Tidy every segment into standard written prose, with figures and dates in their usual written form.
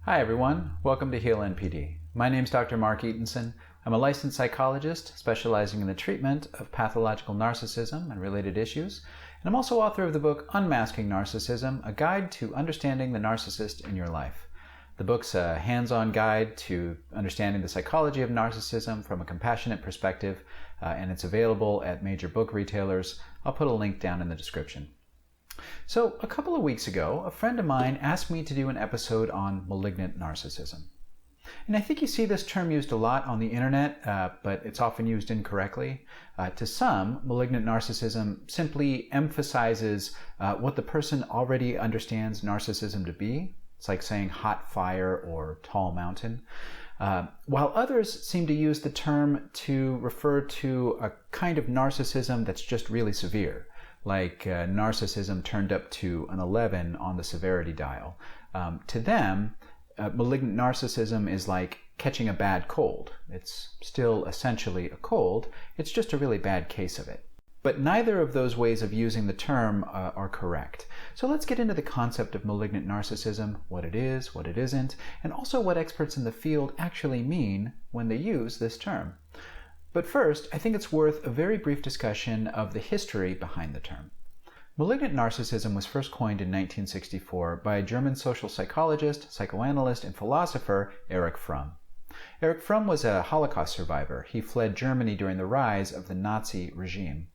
Hi everyone, welcome to Heal NPD. My name is Dr. Mark Ettensohn. I'm a licensed psychologist specializing in the treatment of pathological narcissism and related issues, and I'm also author of the book Unmasking Narcissism, a guide to understanding the narcissist in your life. The book's a hands-on guide to understanding the psychology of narcissism from a compassionate perspective, and it's available at major book retailers. I'll put a link down in the description. So, a couple of weeks ago, a friend of mine asked me to do an episode on malignant narcissism. And I think you see this term used a lot on the internet, but it's often used incorrectly. To some, malignant narcissism simply emphasizes what the person already understands narcissism to be. It's like saying hot fire or tall mountain. While others seem to use the term to refer to a kind of narcissism that's just really severe, like narcissism turned up to an 11 on the severity dial. To them, malignant narcissism is like catching a bad cold. It's still essentially a cold, it's just a really bad case of it. But neither of those ways of using the term are correct. So let's get into the concept of malignant narcissism, what it is, what it isn't, and also what experts in the field actually mean when they use this term. But first, I think it's worth a very brief discussion of the history behind the term. Malignant narcissism was first coined in 1964 by German social psychologist, psychoanalyst, and philosopher Erich Fromm. Erich Fromm was a Holocaust survivor. He fled Germany during the rise of the Nazi regime.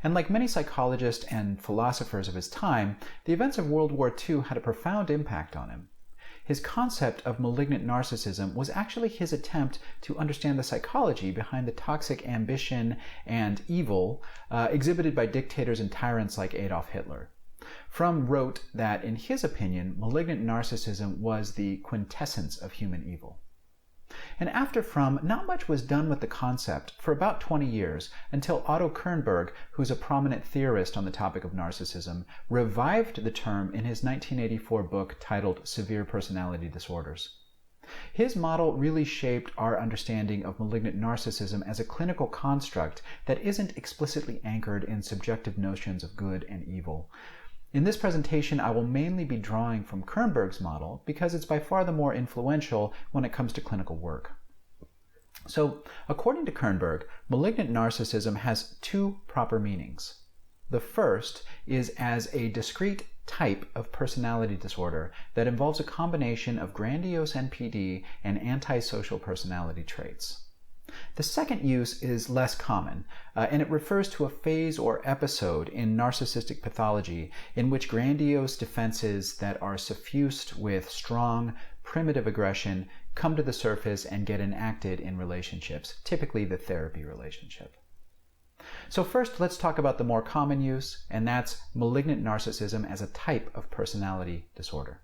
And like many psychologists and philosophers of his time, the events of World War II had a profound impact on him. His concept of malignant narcissism was actually his attempt to understand the psychology behind the toxic ambition and evil exhibited by dictators and tyrants like Adolf Hitler. Fromm wrote that, in his opinion, malignant narcissism was the quintessence of human evil. And after Fromm, not much was done with the concept for about 20 years until Otto Kernberg, who's a prominent theorist on the topic of narcissism, revived the term in his 1984 book titled Severe Personality Disorders. His model really shaped our understanding of malignant narcissism as a clinical construct that isn't explicitly anchored in subjective notions of good and evil. In this presentation, I will mainly be drawing from Kernberg's model because it's by far the more influential when it comes to clinical work. So, according to Kernberg, malignant narcissism has two proper meanings. The first is as a discrete type of personality disorder that involves a combination of grandiose NPD and antisocial personality traits. The second use is less common, and it refers to a phase or episode in narcissistic pathology in which grandiose defenses that are suffused with strong, primitive aggression come to the surface and get enacted in relationships, typically the therapy relationship. So first, let's talk about the more common use, and that's malignant narcissism as a type of personality disorder.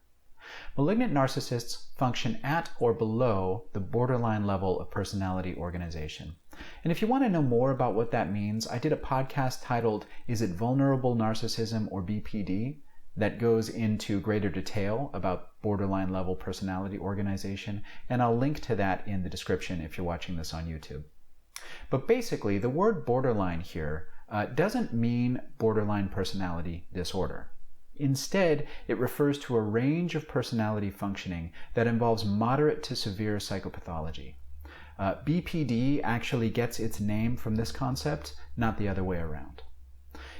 Malignant narcissists function at or below the borderline level of personality organization. And if you want to know more about what that means, I did a podcast titled, Is it Vulnerable Narcissism or BPD? That goes into greater detail about borderline level personality organization, and I'll link to that in the description if you're watching this on YouTube. But basically, the word borderline here doesn't mean borderline personality disorder. Instead, it refers to a range of personality functioning that involves moderate to severe psychopathology. BPD actually gets its name from this concept, not the other way around.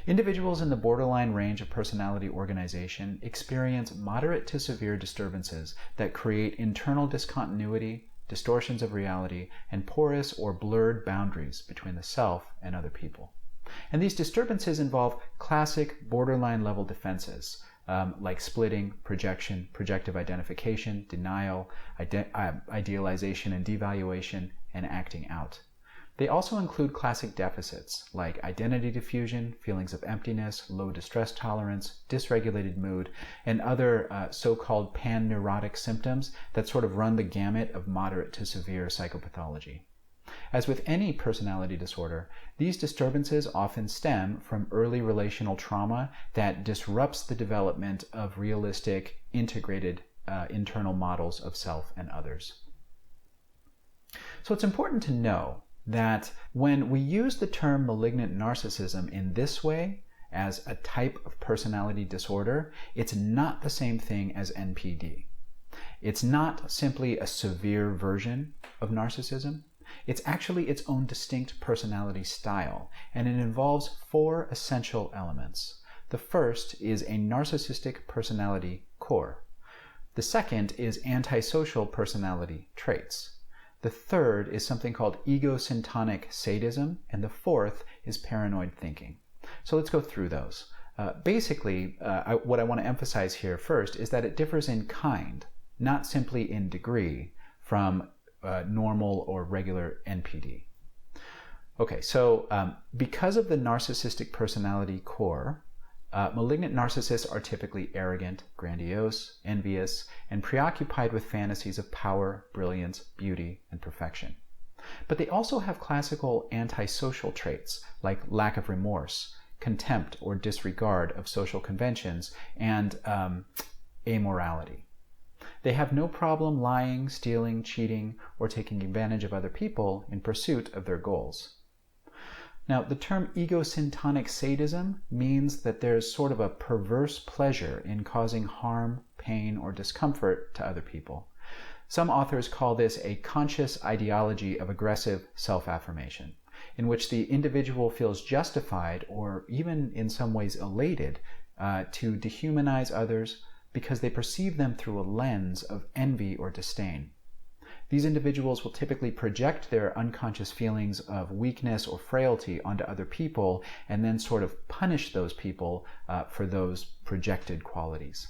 Individuals in the borderline range of personality organization experience moderate to severe disturbances that create internal discontinuity, distortions of reality, and porous or blurred boundaries between the self and other people. And these disturbances involve classic borderline level defenses like splitting, projection, projective identification, denial, idealization and devaluation, and acting out. They also include classic deficits like identity diffusion, feelings of emptiness, low distress tolerance, dysregulated mood, and other so-called pan-neurotic symptoms that sort of run the gamut of moderate to severe psychopathology. As with any personality disorder, these disturbances often stem from early relational trauma that disrupts the development of realistic, integrated internal models of self and others. So it's important to know that when we use the term malignant narcissism in this way, as a type of personality disorder, it's not the same thing as NPD. It's not simply a severe version of narcissism. It's actually its own distinct personality style, and it involves 4 essential elements. The first is a narcissistic personality core. The second is antisocial personality traits. The third is something called ego-syntonic sadism, and the fourth is paranoid thinking. So let's go through those. What I want to emphasize here first is that it differs in kind, not simply in degree, from normal or regular NPD. Okay, so because of the narcissistic personality core, malignant narcissists are typically arrogant, grandiose, envious, and preoccupied with fantasies of power, brilliance, beauty, and perfection. But they also have classical antisocial traits like lack of remorse, contempt or disregard of social conventions, and amorality. They have no problem lying, stealing, cheating, or taking advantage of other people in pursuit of their goals. Now, the term ego-syntonic sadism means that there's sort of a perverse pleasure in causing harm, pain, or discomfort to other people. Some authors call this a conscious ideology of aggressive self-affirmation, in which the individual feels justified or even in some ways elated to dehumanize others because they perceive them through a lens of envy or disdain. These individuals will typically project their unconscious feelings of weakness or frailty onto other people and then sort of punish those people for those projected qualities.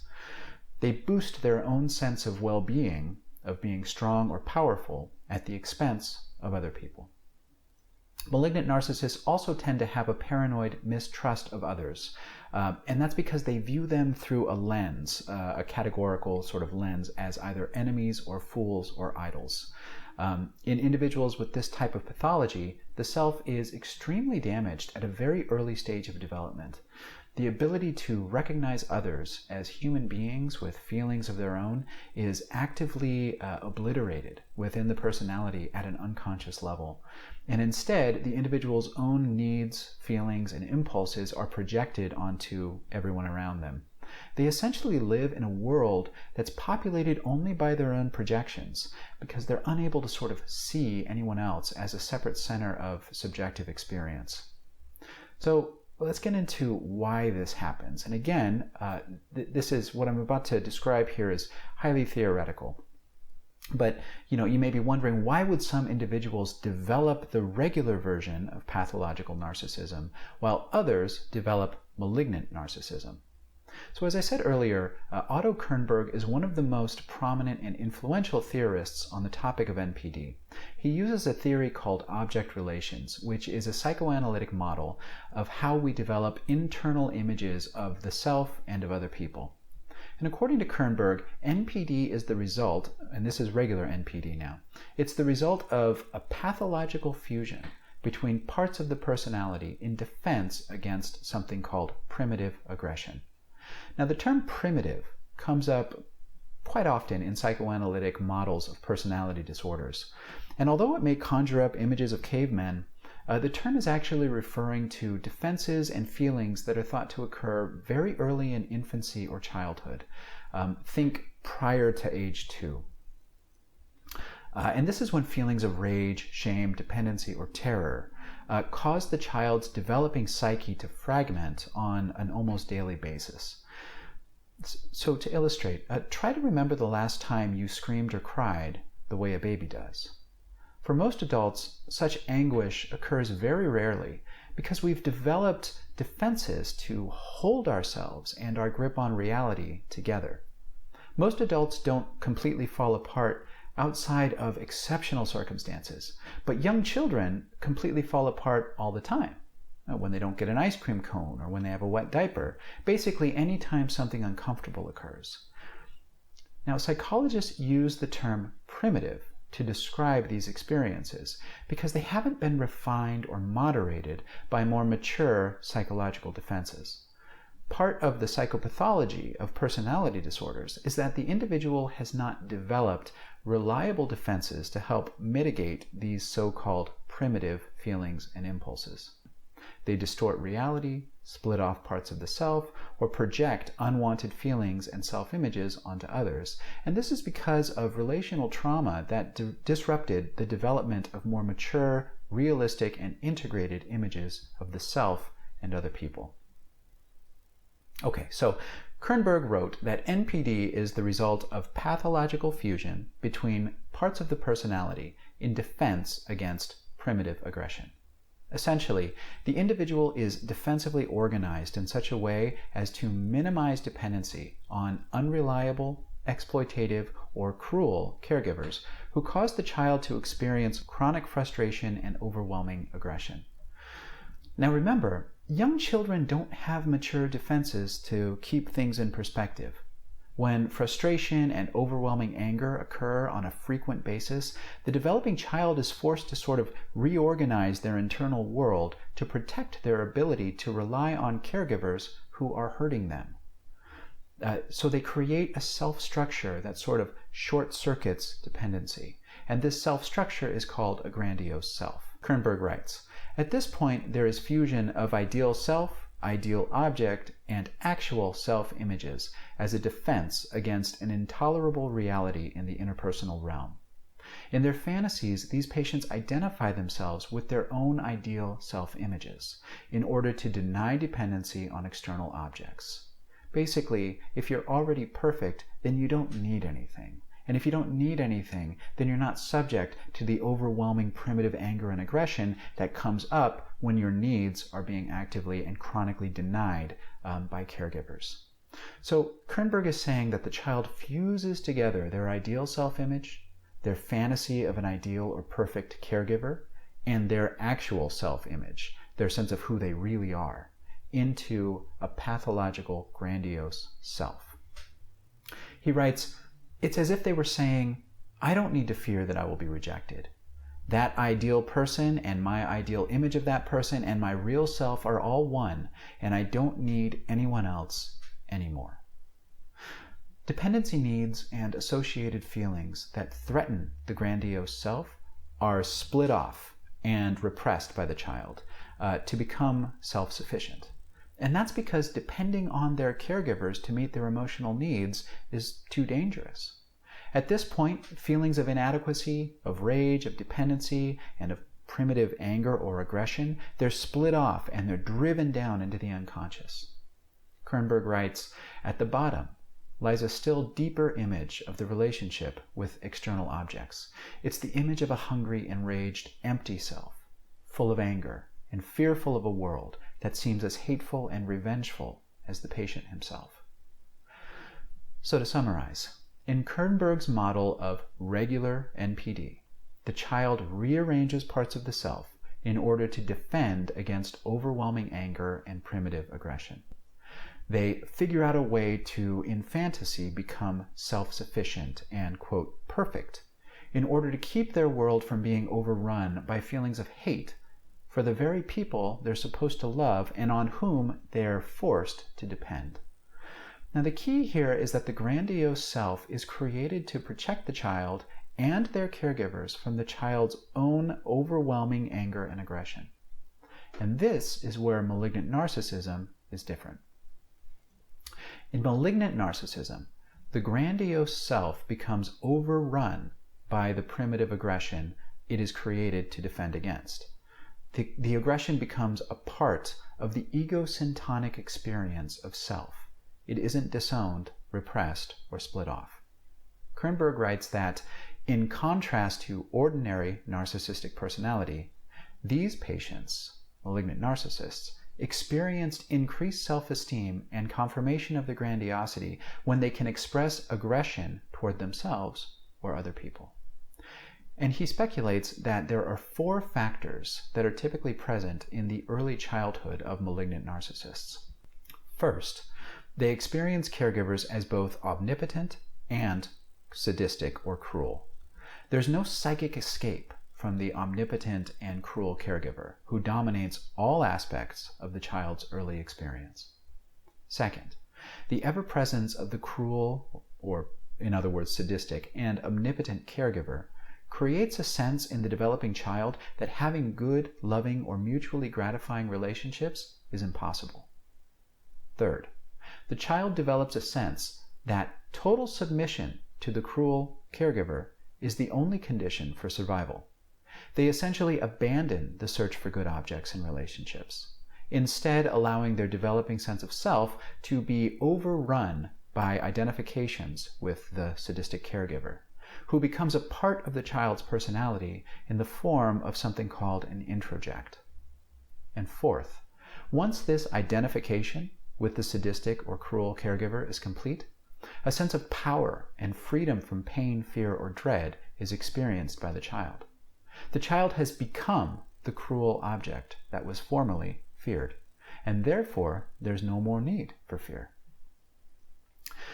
They boost their own sense of well-being, of being strong or powerful, at the expense of other people. Malignant narcissists also tend to have a paranoid mistrust of others, and that's because they view them through a lens, a categorical sort of lens, as either enemies or fools or idols. In individuals with this type of pathology, the self is extremely damaged at a very early stage of development. The ability to recognize others as human beings with feelings of their own is actively obliterated within the personality at an unconscious level. And instead, the individual's own needs, feelings, and impulses are projected onto everyone around them. They essentially live in a world that's populated only by their own projections because they're unable to sort of see anyone else as a separate center of subjective experience. So, let's get into why this happens. And again, this is what I'm about to describe here is highly theoretical. But you may be wondering, why would some individuals develop the regular version of pathological narcissism while others develop malignant narcissism? So as I said earlier, Otto Kernberg is one of the most prominent and influential theorists on the topic of NPD. He uses a theory called object relations, which is a psychoanalytic model of how we develop internal images of the self and of other people. And according to Kernberg, NPD is the result, and this is regular NPD now, it's the result of a pathological fusion between parts of the personality in defense against something called primitive aggression. Now, the term primitive comes up quite often in psychoanalytic models of personality disorders. And although it may conjure up images of cavemen, the term is actually referring to defenses and feelings that are thought to occur very early in infancy or childhood. Think prior to age 2. And this is when feelings of rage, shame, dependency, or terror cause the child's developing psyche to fragment on an almost daily basis. So to illustrate, try to remember the last time you screamed or cried the way a baby does. For most adults, such anguish occurs very rarely because we've developed defenses to hold ourselves and our grip on reality together. Most adults don't completely fall apart outside of exceptional circumstances, but young children completely fall apart all the time. When they don't get an ice cream cone or when they have a wet diaper, basically any time something uncomfortable occurs. Now, psychologists use the term primitive to describe these experiences because they haven't been refined or moderated by more mature psychological defenses. Part of the psychopathology of personality disorders is that the individual has not developed reliable defenses to help mitigate these so-called primitive feelings and impulses. They distort reality, split off parts of the self, or project unwanted feelings and self-images onto others. And this is because of relational trauma that disrupted the development of more mature, realistic, and integrated images of the self and other people. Okay, so Kernberg wrote that NPD is the result of pathological fusion between parts of the personality in defense against primitive aggression. Essentially, the individual is defensively organized in such a way as to minimize dependency on unreliable, exploitative, or cruel caregivers who cause the child to experience chronic frustration and overwhelming aggression. Now remember, young children don't have mature defenses to keep things in perspective. When frustration and overwhelming anger occur on a frequent basis, the developing child is forced to sort of reorganize their internal world to protect their ability to rely on caregivers who are hurting them. So they create a self-structure that sort of short-circuits dependency. And this self-structure is called a grandiose self. Kernberg writes, "At this point, there is fusion of ideal self, ideal object, and actual self-images as a defense against an intolerable reality in the interpersonal realm. In their fantasies, these patients identify themselves with their own ideal self-images in order to deny dependency on external objects. Basically, if you're already perfect, then you don't need anything. And if you don't need anything, then you're not subject to the overwhelming primitive anger and aggression that comes up when your needs are being actively and chronically denied by caregivers." So Kernberg is saying that the child fuses together their ideal self-image, their fantasy of an ideal or perfect caregiver, and their actual self-image, their sense of who they really are, into a pathological, grandiose self. He writes, "It's as if they were saying, I don't need to fear that I will be rejected. That ideal person and my ideal image of that person and my real self are all one, and I don't need anyone else anymore." Dependency needs and associated feelings that threaten the grandiose self are split off and repressed by the child to become self-sufficient. And that's because depending on their caregivers to meet their emotional needs is too dangerous. At this point, feelings of inadequacy, of rage, of dependency, and of primitive anger or aggression, they're split off and they're driven down into the unconscious. Kernberg writes, "At the bottom lies a still deeper image of the relationship with external objects. It's the image of a hungry, enraged, empty self, full of anger and fearful of a world that seems as hateful and revengeful as the patient himself." So to summarize, in Kernberg's model of regular NPD, the child rearranges parts of the self in order to defend against overwhelming anger and primitive aggression. They figure out a way to, in fantasy, become self-sufficient and, quote, perfect, in order to keep their world from being overrun by feelings of hate for the very people they're supposed to love and on whom they're forced to depend. Now the key here is that the grandiose self is created to protect the child and their caregivers from the child's own overwhelming anger and aggression. And this is where malignant narcissism is different. In malignant narcissism, the grandiose self becomes overrun by the primitive aggression it is created to defend against. The aggression becomes a part of the ego-syntonic experience of self. It isn't disowned, repressed, or split off. Kernberg writes that, in contrast to ordinary narcissistic personality, these patients, malignant narcissists, experienced increased self-esteem and confirmation of the grandiosity when they can express aggression toward themselves or other people. And he speculates that there are 4 factors that are typically present in the early childhood of malignant narcissists. First, they experience caregivers as both omnipotent and sadistic or cruel. There's no psychic escape from the omnipotent and cruel caregiver who dominates all aspects of the child's early experience. Second, the ever-presence of the cruel, or in other words sadistic, and omnipotent caregiver creates a sense in the developing child that having good, loving, or mutually gratifying relationships is impossible. Third, the child develops a sense that total submission to the cruel caregiver is the only condition for survival. They essentially abandon the search for good objects in relationships, instead allowing their developing sense of self to be overrun by identifications with the sadistic caregiver, who becomes a part of the child's personality in the form of something called an introject. And fourth, once this identification with the sadistic or cruel caregiver is complete, a sense of power and freedom from pain, fear, or dread is experienced by the child. The child has become the cruel object that was formerly feared, and therefore there's no more need for fear.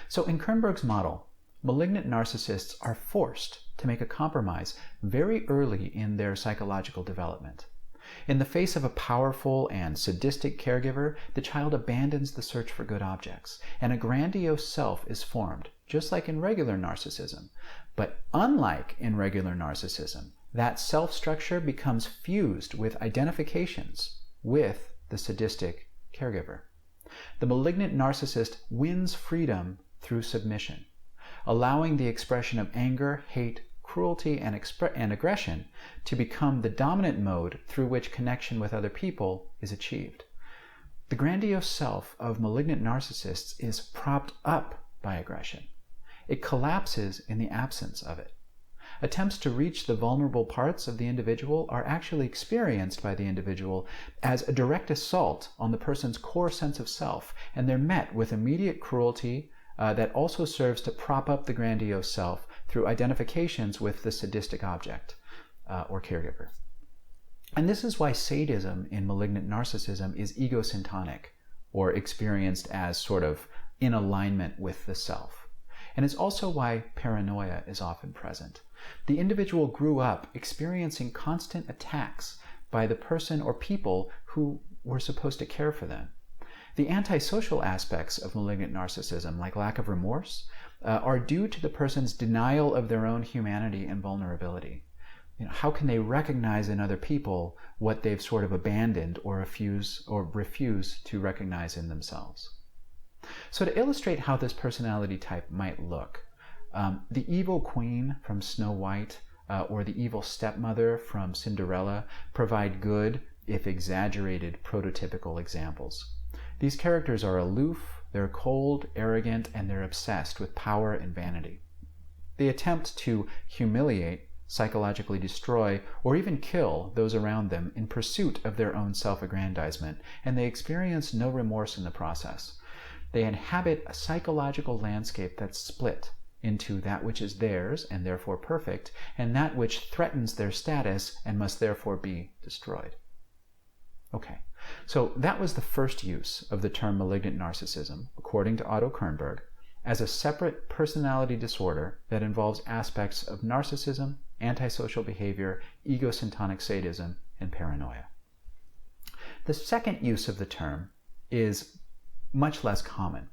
So in Kernberg's model, malignant narcissists are forced to make a compromise very early in their psychological development. In the face of a powerful and sadistic caregiver, the child abandons the search for good objects, and a grandiose self is formed, just like in regular narcissism. But unlike in regular narcissism, that self-structure becomes fused with identifications with the sadistic caregiver. The malignant narcissist wins freedom through submission, allowing the expression of anger, hate, cruelty, and aggression to become the dominant mode through which connection with other people is achieved. The grandiose self of malignant narcissists is propped up by aggression. It collapses in the absence of it. Attempts to reach the vulnerable parts of the individual are actually experienced by the individual as a direct assault on the person's core sense of self, and they're met with immediate cruelty that also serves to prop up the grandiose self through identifications with the sadistic object or caregiver. And this is why sadism in malignant narcissism is ego-syntonic, or experienced as sort of in alignment with the self. And it's also why paranoia is often present. The individual grew up experiencing constant attacks by the person or people who were supposed to care for them. The antisocial aspects of malignant narcissism, like lack of remorse, are due to the person's denial of their own humanity and vulnerability. How can they recognize in other people what they've sort of abandoned or refuse to recognize in themselves? So to illustrate how this personality type might look, the evil queen from Snow White or the evil stepmother from Cinderella provide good, if exaggerated, prototypical examples. These characters are aloof, they're cold, arrogant, and they're obsessed with power and vanity. They attempt to humiliate, psychologically destroy, or even kill those around them in pursuit of their own self-aggrandizement, and they experience no remorse in the process. They inhabit a psychological landscape that's split into that which is theirs and therefore perfect, and that which threatens their status and must therefore be destroyed. Okay, so that was the first use of the term malignant narcissism, according to Otto Kernberg, as a separate personality disorder that involves aspects of narcissism, antisocial behavior, ego-syntonic sadism, and paranoia. The second use of the term is much less common.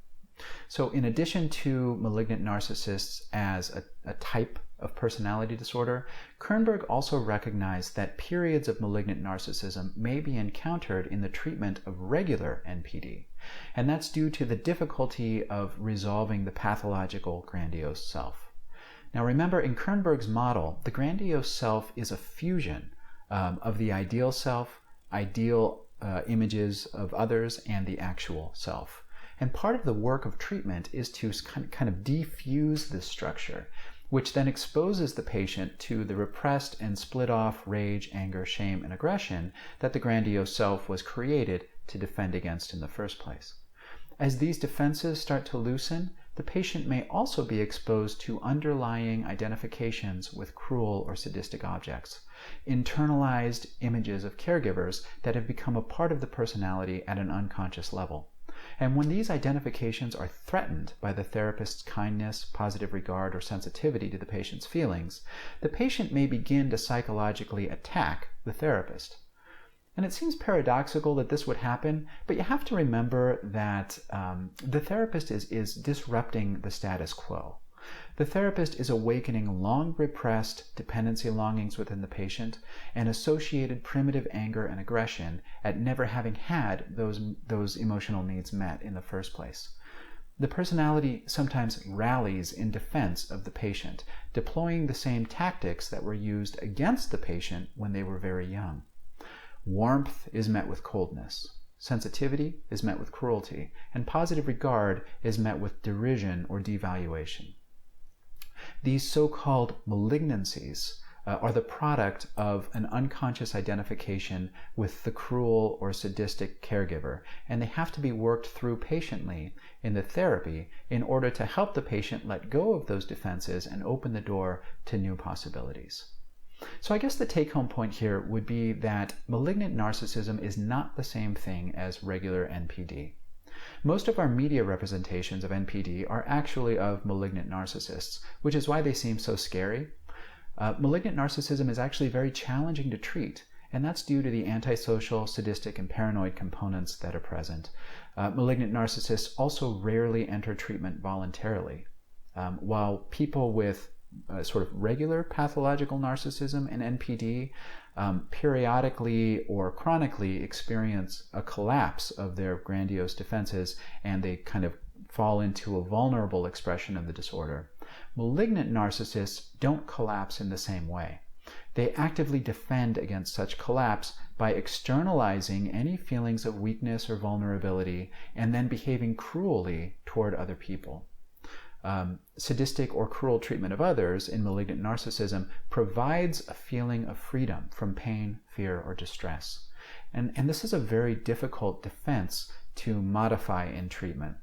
So in addition to malignant narcissists as a type of personality disorder, Kernberg also recognized that periods of malignant narcissism may be encountered in the treatment of regular NPD, and that's due to the difficulty of resolving the pathological grandiose self. Now remember, in Kernberg's model, the grandiose self is a fusion of the ideal self, ideal images of others, and the actual self. And part of the work of treatment is to kind of defuse this structure, which then exposes the patient to the repressed and split off rage, anger, shame, and aggression that the grandiose self was created to defend against in the first place. As these defenses start to loosen, the patient may also be exposed to underlying identifications with cruel or sadistic objects, internalized images of caregivers that have become a part of the personality at an unconscious level. And when these identifications are threatened by the therapist's kindness, positive regard, or sensitivity to the patient's feelings, the patient may begin to psychologically attack the therapist. And it seems paradoxical that this would happen, but you have to remember that the therapist is disrupting the status quo. The therapist is awakening long repressed dependency longings within the patient and associated primitive anger and aggression at never having had those emotional needs met in the first place. The personality sometimes rallies in defense of the patient, deploying the same tactics that were used against the patient when they were very young. Warmth is met with coldness. Sensitivity is met with cruelty, and positive regard is met with derision or devaluation. These so-called malignancies are the product of an unconscious identification with the cruel or sadistic caregiver, and they have to be worked through patiently in the therapy in order to help the patient let go of those defenses and open the door to new possibilities. So I guess the take-home point here would be that malignant narcissism is not the same thing as regular NPD. Most of our media representations of NPD are actually of malignant narcissists, which is why they seem so scary. Malignant narcissism is actually very challenging to treat, and that's due to the antisocial, sadistic, and paranoid components that are present. Malignant narcissists also rarely enter treatment voluntarily, while people with sort of regular pathological narcissism and NPD periodically or chronically experience a collapse of their grandiose defenses, and they kind of fall into a vulnerable expression of the disorder. Malignant narcissists don't collapse in the same way. They actively defend against such collapse by externalizing any feelings of weakness or vulnerability and then behaving cruelly toward other people. Sadistic or cruel treatment of others in malignant narcissism provides a feeling of freedom from pain, fear, or distress. And this is a very difficult defense to modify in treatment.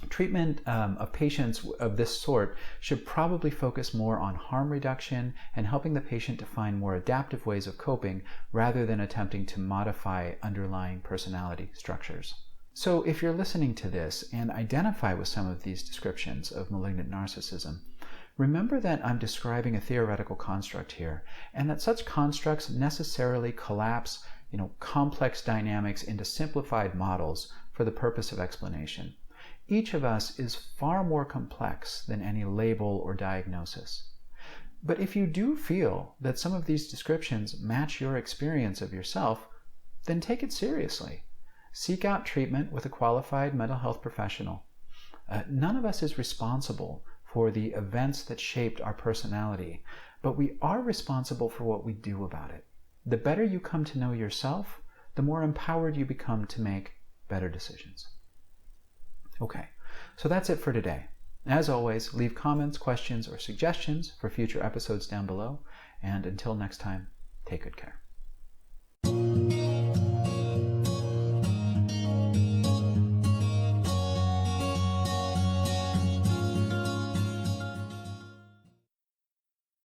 Treatment of patients of this sort should probably focus more on harm reduction and helping the patient to find more adaptive ways of coping rather than attempting to modify underlying personality structures. So if you're listening to this and identify with some of these descriptions of malignant narcissism, remember that I'm describing a theoretical construct here, and that such constructs necessarily collapse, complex dynamics into simplified models for the purpose of explanation. Each of us is far more complex than any label or diagnosis. But if you do feel that some of these descriptions match your experience of yourself, then take it seriously. Seek out treatment with a qualified mental health professional. None of us is responsible for the events that shaped our personality, but we are responsible for what we do about it. The better you come to know yourself, the more empowered you become to make better decisions. Okay, so that's it for today. As always, leave comments, questions, or suggestions for future episodes down below, and until next time, take good care.